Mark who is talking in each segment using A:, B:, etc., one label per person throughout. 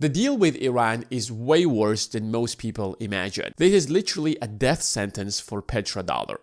A: The deal with Iran is way worse than most people imagine. This is literally a death sentence for petrodollar.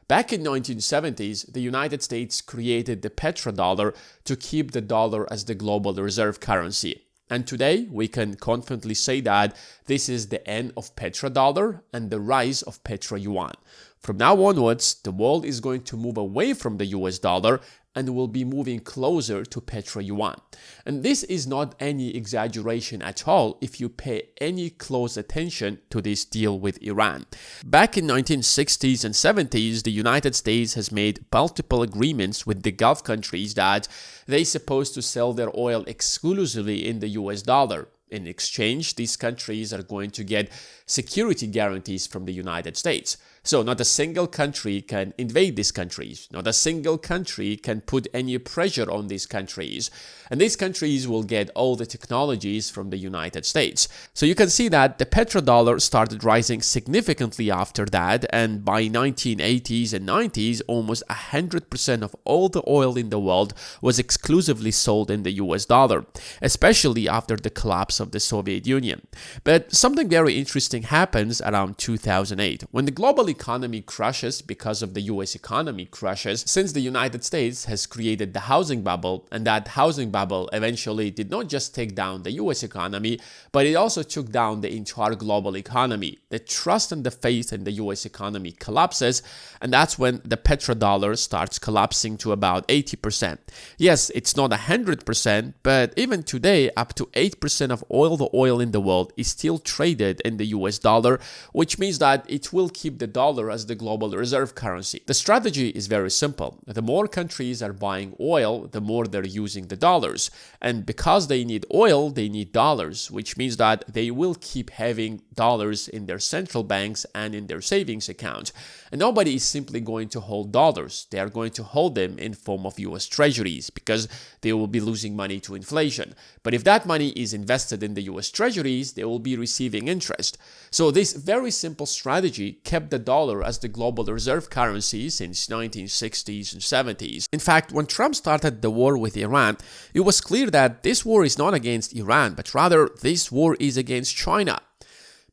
A: Back in 1970s, the United States created the petrodollar to keep the dollar as the global reserve currency. And today, we can confidently say that this is the end of petrodollar and the rise of petroyuan. From now onwards, the world is going to move away from the US dollar and will be moving closer to petroyuan. And this is not any exaggeration at all if you pay any close attention to this deal with Iran. Back in 1960s and 70s, the United States has made multiple agreements with the Gulf countries that they're supposed to sell their oil exclusively in the US dollar. In exchange, these countries are going to get security guarantees from the United States. So not a single country can invade these countries. Not a single country can put any pressure on these countries. And these countries will get all the technologies from the United States. So you can see that the petrodollar started rising significantly after that. And by 1980s and 90s, almost 100% of all the oil in the world was exclusively sold in the US dollar, especially after the collapse of the Soviet Union. But something very interesting happens around 2008. When the global economy crashes because of the US economy crashes, since the United States has created the housing bubble, and that housing bubble eventually did not just take down the US economy, but it also took down the entire global economy. The trust and the faith in the US economy collapses, and that's when the petrodollar starts collapsing to about 80%. Yes, it's not 100%, but even today, up to 8% of all the oil in the world is still traded in the US dollar, which means that it will keep the dollar as the global reserve currency. The strategy is very simple. The more countries are buying oil, the more they're using the dollars. And because they need oil, they need dollars, which means that they will keep having dollars in their central banks and in their savings account. And nobody is simply going to hold dollars. They are going to hold them in form of US treasuries because they will be losing money to inflation. But if that money is invested in the US treasuries, they will be receiving interest. So this very simple strategy kept the dollar as the global reserve currency since 1960s and 70s. In fact, when Trump started the war with Iran, it was clear that this war is not against Iran, but rather this war is against China.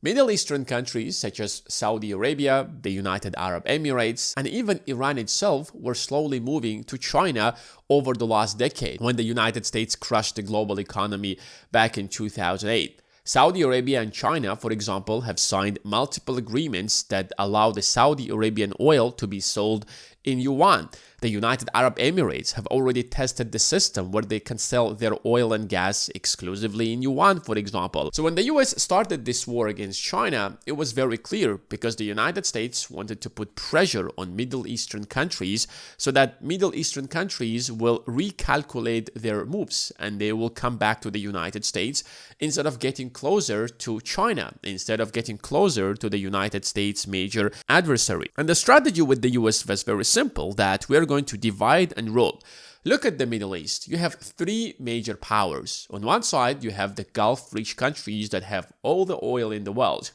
A: Middle Eastern countries such as Saudi Arabia, the United Arab Emirates, and even Iran itself were slowly moving to China over the last decade when the United States crushed the global economy back in 2008. Saudi Arabia and China, for example, have signed multiple agreements that allow the Saudi Arabian oil to be sold in yuan. The United Arab Emirates have already tested the system where they can sell their oil and gas exclusively in yuan, for example. So when the US started this war against China, it was very clear because the United States wanted to put pressure on Middle Eastern countries so that Middle Eastern countries will recalculate their moves and they will come back to the United States instead of getting closer to China, instead of getting closer to the United States' major adversary. And the strategy with the US was very simple, that we're going to divide and rule. Look at the Middle East. You have three major powers. On one side, you have the Gulf-rich countries that have all the oil in the world.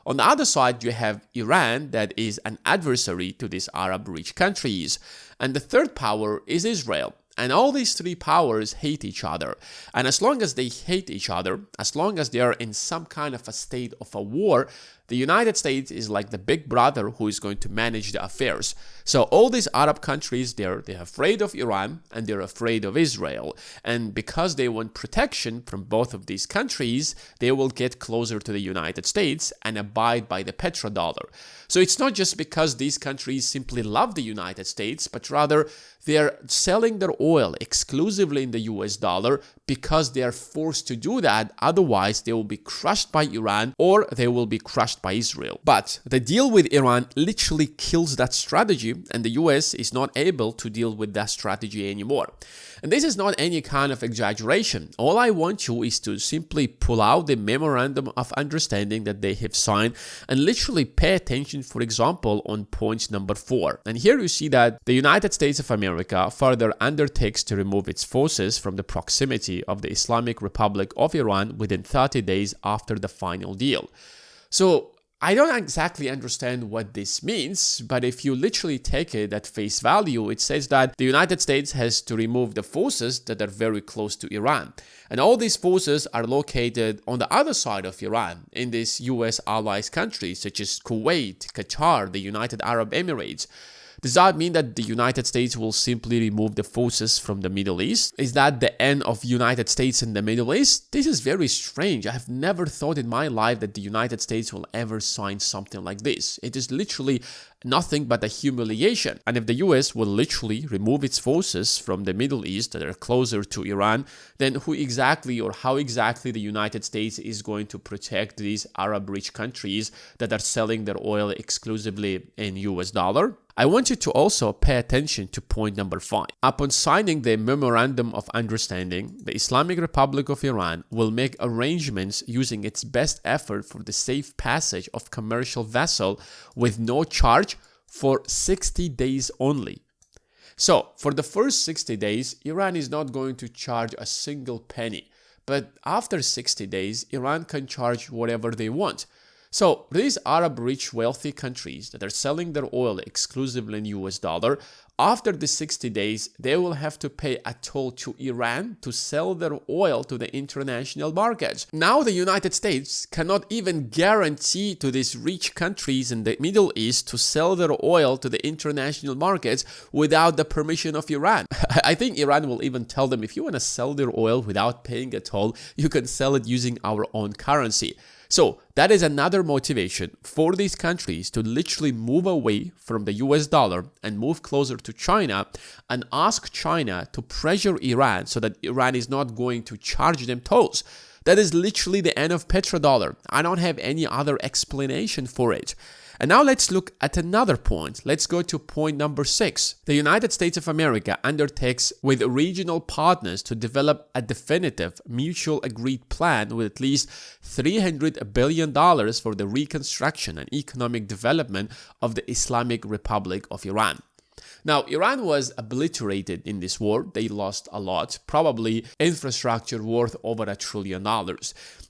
A: On the other side, you have Iran that is an adversary to these Arab-rich countries. And the third power is Israel. And all these three powers hate each other. And as long as they hate each other, as long as they are in some kind of a state of a war, the United States is like the big brother who is going to manage the affairs. So all these Arab countries, they're afraid of Iran and they're afraid of Israel. And because they want protection from both of these countries, they will get closer to the United States and abide by the petrodollar. So it's not just because these countries simply love the United States, but rather they're selling their oil exclusively in the US dollar because they are forced to do that. Otherwise, they will be crushed by Iran or they will be crushed by Israel. But the deal with Iran literally kills that strategy, and the US is not able to deal with that strategy anymore. And this is not any kind of exaggeration. All I want you is to simply pull out the memorandum of understanding that they have signed and literally pay attention, for example, on point number 4. And here you see that the United States of America further undertakes to remove its forces from the proximity of the Islamic Republic of Iran within 30 days after the final deal. So I don't exactly understand what this means, but if you literally take it at face value, it says that the United States has to remove the forces that are very close to Iran. And all these forces are located on the other side of Iran, in these US allies countries such as Kuwait, Qatar, the United Arab Emirates. Does that mean that the United States will simply remove the forces from the Middle East? Is that the end of United States in the Middle East? This is very strange. I have never thought in my life that the United States will ever sign something like this. It is literally nothing but a humiliation. And if the US will literally remove its forces from the Middle East that are closer to Iran, then who exactly or how exactly the United States is going to protect these Arab-rich countries that are selling their oil exclusively in US dollar? I want you to also pay attention to point number 5. Upon signing the Memorandum of Understanding, the Islamic Republic of Iran will make arrangements using its best effort for the safe passage of commercial vessel with no charge for 60 days only. So, for the first 60 days, Iran is not going to charge a single penny. But after 60 days, Iran can charge whatever they want. So these Arab-rich wealthy countries that are selling their oil exclusively in US dollar, after the 60 days, they will have to pay a toll to Iran to sell their oil to the international markets. Now the United States cannot even guarantee to these rich countries in the Middle East to sell their oil to the international markets without the permission of Iran. I think Iran will even tell them, if you want to sell their oil without paying a toll, you can sell it using our own currency. So that is another motivation for these countries to literally move away from the US dollar and move closer to China and ask China to pressure Iran so that Iran is not going to charge them tolls. That is literally the end of petrodollar. I don't have any other explanation for it. And now let's look at another point. Let's go to point number 6. The United States of America undertakes with regional partners to develop a definitive, mutual agreed plan with at least $300 billion for the reconstruction and economic development of the Islamic Republic of Iran. Now, Iran was obliterated in this war. They lost a lot, probably infrastructure worth over $1 trillion.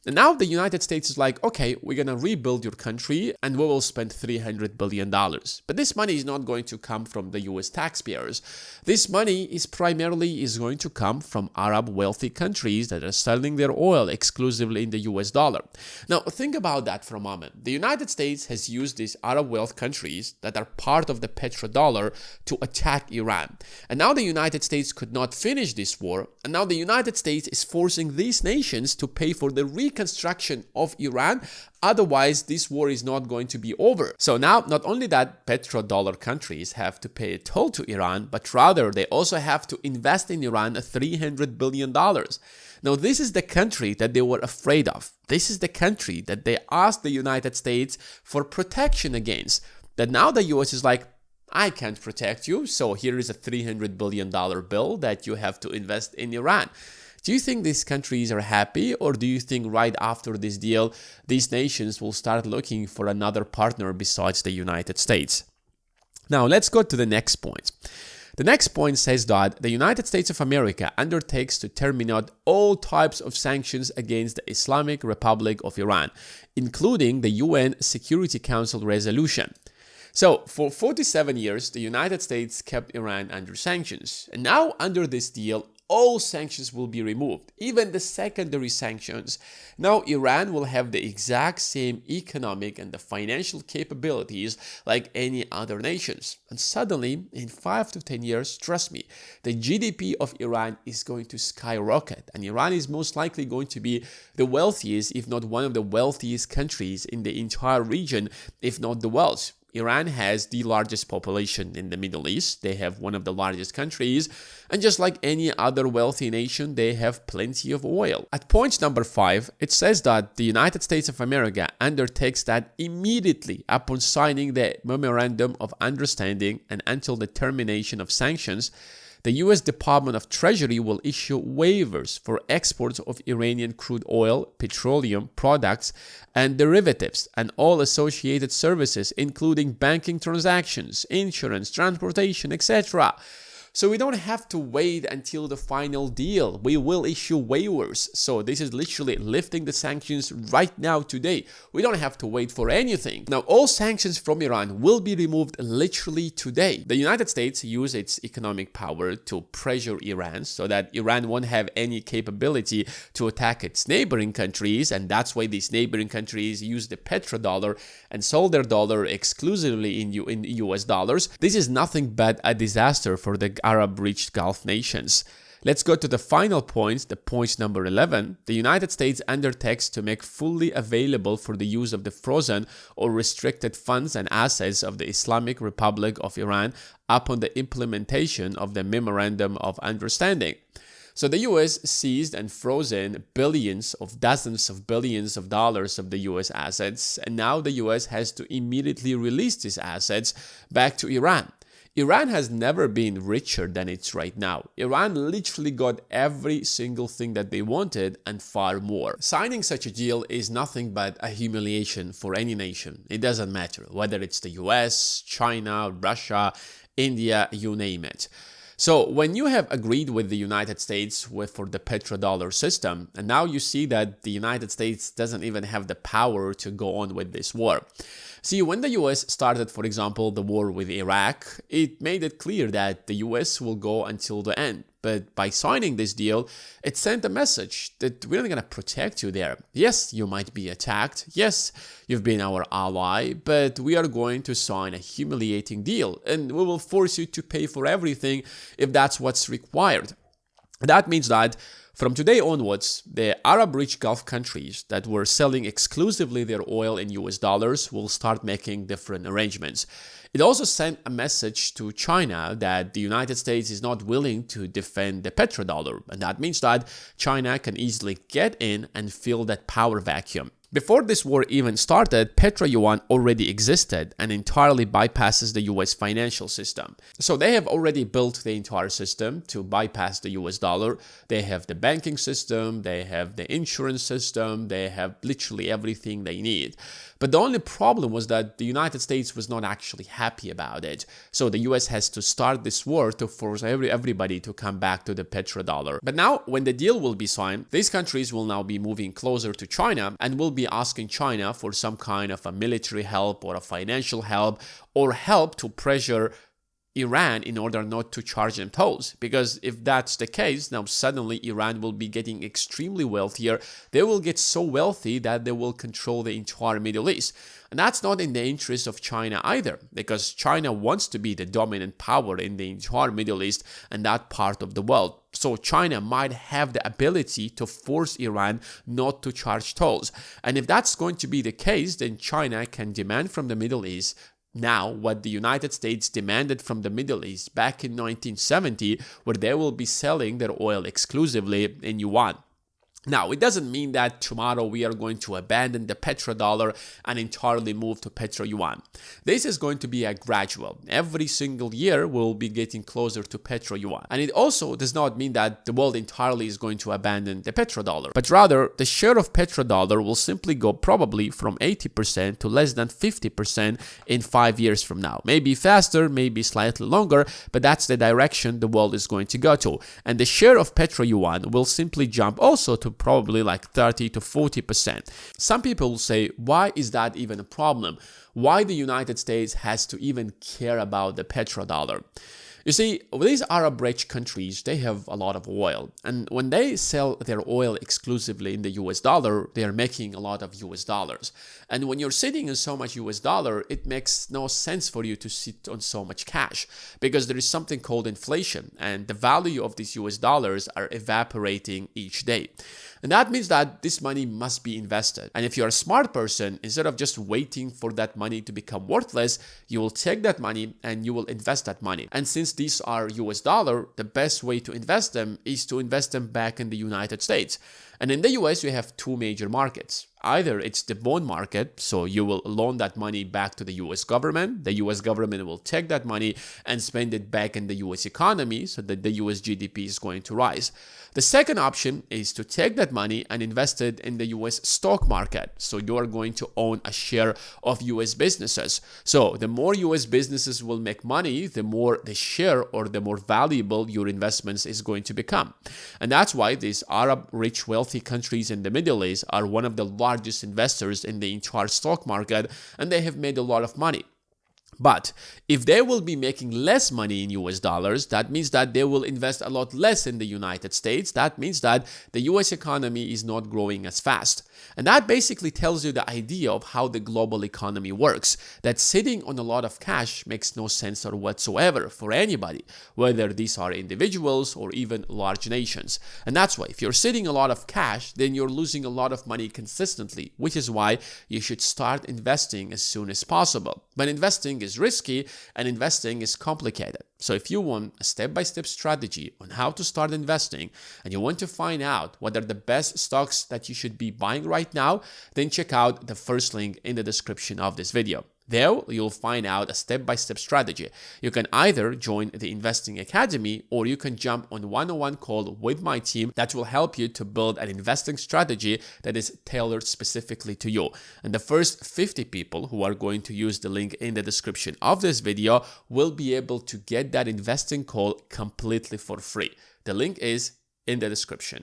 A: And now the United States is like, okay, we're going to rebuild your country and we will spend $300 billion. But this money is not going to come from the US taxpayers. This money is primarily going to come from Arab wealthy countries that are selling their oil exclusively in the US dollar. Now, think about that for a moment. The United States has used these Arab wealth countries that are part of the petrodollar to attack Iran. And now the United States could not finish this war. And now the United States is forcing these nations to pay for the reconstruction of Iran. Otherwise, this war is not going to be over. So now, not only that petrodollar countries have to pay a toll to Iran, but rather they also have to invest in Iran $300 billion. Now, this is the country that they were afraid of. This is the country that they asked the United States for protection against. That now the US is like, I can't protect you, so here is a $300 billion bill that you have to invest in Iran. Do you think these countries are happy, or do you think right after this deal, these nations will start looking for another partner besides the United States? Now, let's go to the next point. The next point says that the United States of America undertakes to terminate all types of sanctions against the Islamic Republic of Iran, including the UN Security Council resolution. So, for 47 years, the United States kept Iran under sanctions. And now, under this deal, all sanctions will be removed, even the secondary sanctions. Now, Iran will have the exact same economic and the financial capabilities like any other nations. And suddenly, in 5 to 10 years, trust me, the GDP of Iran is going to skyrocket. And Iran is most likely going to be the wealthiest, if not one of the wealthiest countries in the entire region, if not the world. Iran has the largest population in the Middle East. They have one of the largest countries. And just like any other wealthy nation, they have plenty of oil. At point number 5, it says that the United States of America undertakes that immediately upon signing the Memorandum of Understanding and until the termination of sanctions, the U.S. Department of Treasury will issue waivers for exports of Iranian crude oil, petroleum products, and derivatives, and all associated services, including banking transactions, insurance, transportation, etc. So we don't have to wait until the final deal. We will issue waivers. So this is literally lifting the sanctions right now today. We don't have to wait for anything. Now, all sanctions from Iran will be removed literally today. The United States use its economic power to pressure Iran so that Iran won't have any capability to attack its neighboring countries, and that's why these neighboring countries use the petrodollar and sold their dollar exclusively in US dollars. This is nothing but a disaster for the Arab-rich Gulf nations. Let's go to the final point, the point number 11. The United States undertakes to make fully available for the use of the frozen or restricted funds and assets of the Islamic Republic of Iran upon the implementation of the Memorandum of Understanding. So the US seized and frozen dozens of billions of dollars of the US assets, and now the US has to immediately release these assets back to Iran. Iran has never been richer than it's right now. Iran literally got every single thing that they wanted and far more. Signing such a deal is nothing but a humiliation for any nation. It doesn't matter whether it's the US, China, Russia, India, you name it. So when you have agreed with the United States for the petrodollar system, and now you see that the United States doesn't even have the power to go on with this war. See, when the US started, for example, the war with Iraq, it made it clear that the US will go until the end. But by signing this deal, it sent a message that we're not going to protect you there. Yes, you might be attacked. Yes, you've been our ally, but we are going to sign a humiliating deal, and we will force you to pay for everything if that's what's required. That means that from today onwards, the Arab-rich Gulf countries that were selling exclusively their oil in US dollars will start making different arrangements. It also sent a message to China that the United States is not willing to defend the petrodollar, and that means that China can easily get in and fill that power vacuum. Before this war even started, petroyuan already existed and entirely bypasses the US financial system. So they have already built the entire system to bypass the US dollar. They have the banking system, they have the insurance system, they have literally everything they need. But the only problem was that the United States was not actually happy about it. So the US has to start this war to force everybody to come back to the petrodollar. But now, when the deal will be signed, these countries will now be moving closer to China and will be asking China for some kind of a military help or a financial help or help to pressure Iran in order not to charge them tolls. Because if that's the case, now suddenly Iran will be getting extremely wealthier. They will get so wealthy that they will control the entire Middle East. And that's not in the interest of China either, because China wants to be the dominant power in the entire Middle East and that part of the world. So China might have the ability to force Iran not to charge tolls. And if that's going to be the case, then China can demand from the Middle East now what the United States demanded from the Middle East back in 1970, where they will be selling their oil exclusively in yuan. Now, it doesn't mean that tomorrow we are going to abandon the petrodollar and entirely move to petroyuan. This is going to be a gradual. Every single year we'll be getting closer to petroyuan. And it also does not mean that the world entirely is going to abandon the petrodollar, but rather the share of petrodollar will simply go probably from 80% to less than 50% in 5 years from now. Maybe faster, maybe slightly longer, but that's the direction the world is going to go to. And the share of petroyuan will simply jump also to probably like 30 to 40%. Some people will say, why is that even a problem? Why the United States has to even care about the petrodollar? You see, these Arab-rich countries, they have a lot of oil. And when they sell their oil exclusively in the US dollar, they are making a lot of US dollars. And when you're sitting in so much US dollar, it makes no sense for you to sit on so much cash, because there is something called inflation, and the value of these US dollars are evaporating each day. And that means that this money must be invested. And if you're a smart person, instead of just waiting for that money to become worthless, you will take that money and you will invest that money. And since these are US dollar, the best way to invest them is to invest them back in the United States. And in the US, you have two major markets. Either it's the bond market, so you will loan that money back to the US government. The US government will take that money and spend it back in the US economy so that the US GDP is going to rise. The second option is to take that money and invest it in the US stock market. So you are going to own a share of US businesses. So the more US businesses will make money, the more the share or the more valuable your investments is going to become. And that's why these Arab rich wealthy countries in the Middle East are one of the largest investors in the entire stock market, and they have made a lot of money. But if they will be making less money in US dollars, that means that they will invest a lot less in the United States. That means that the US economy is not growing as fast. And that basically tells you the idea of how the global economy works, that sitting on a lot of cash makes no sense or whatsoever for anybody, whether these are individuals or even large nations. And that's why if you're sitting a lot of cash, then you're losing a lot of money consistently, which is why you should start investing as soon as possible. But investing is risky and investing is complicated. So if you want a step-by-step strategy on how to start investing and you want to find out what are the best stocks that you should be buying right now, then check out the first link in the description of this video. There, you'll find out a step-by-step strategy. You can either join the Investing Academy or you can jump on a one-on-one call with my team that will help you to build an investing strategy that is tailored specifically to you. And the first 50 people who are going to use the link in the description of this video will be able to get that investing call completely for free. The link is in the description.